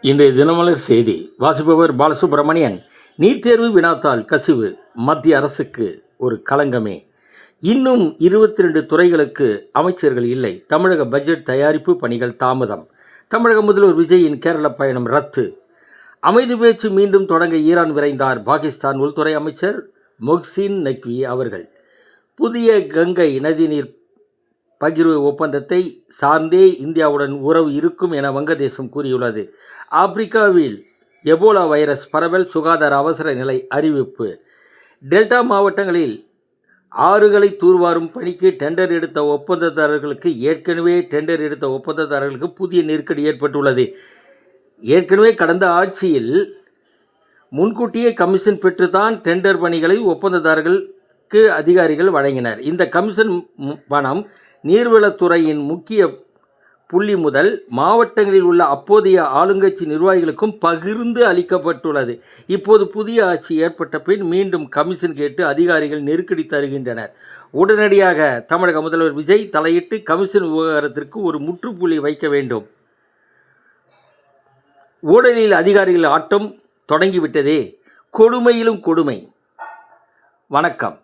இன்றைய தினமலர் செய்தி வாசிப்பவர் பாலசுப்ரமணியன். நீட் தேர்வு வினாத்தாள் கசிவு மத்திய அரசுக்கு ஒரு களங்கமே. இன்னும் 22 துறைகளுக்கு அமைச்சர்கள் இல்லை. தமிழக பட்ஜெட் தயாரிப்பு பணிகள் தாமதம். தமிழக முதல்வர் விஜயின் கேரள பயணம் ரத்து. அமைதி பேச்சு மீண்டும் தொடங்க ஈரான் விரைந்தார் பாகிஸ்தான் உள்துறை அமைச்சர் மொஹ்சின் நக்வி அவர்கள். புதிய கங்கை நதிநீர் பகிர்வு ஒப்பந்தத்தை சார்ந்தே இந்தியாவுடன் உறவு இருக்கும் என வங்கதேசம் கூறியுள்ளது. ஆப்பிரிக்காவில் எபோலா வைரஸ் பரவல், சுகாதார அவசர நிலை அறிவிப்பு. டெல்டா மாவட்டங்களில் ஆறுகளை தூர்வாரும் பணிக்கு டெண்டர் எடுத்த ஒப்பந்ததாரர்களுக்கு புதிய நெருக்கடி ஏற்பட்டுள்ளது. ஏற்கனவே கடந்த ஆட்சியில் முன்கூட்டியே கமிஷன் பெற்றுத்தான் டெண்டர் பணிகளை ஒப்பந்ததாரர்களுக்கு அதிகாரிகள் வழங்கினர். இந்த கமிஷன் பணம் நீர்வளத்துறையின் முக்கிய புள்ளி முதல் மாவட்டங்களில் உள்ள அப்போதைய ஆளுங்கட்சி நிர்வாகிகளுக்கும் பகிர்ந்து அளிக்கப்பட்டுள்ளது. இப்போது புதிய ஆட்சி ஏற்பட்ட பின் மீண்டும் கமிஷன் கேட்டு அதிகாரிகள் நெருக்கடி தருகின்றனர். உடனடியாக தமிழக முதல்வர் விஜய் தலையிட்டு கமிஷன் விவகாரத்திற்கு ஒரு முற்றுப்புள்ளி வைக்க வேண்டும். ஊழலில் அதிகாரிகள் ஆட்டம் தொடங்கிவிட்டதே. கொடுமையிலும் கொடுமை. வணக்கம்.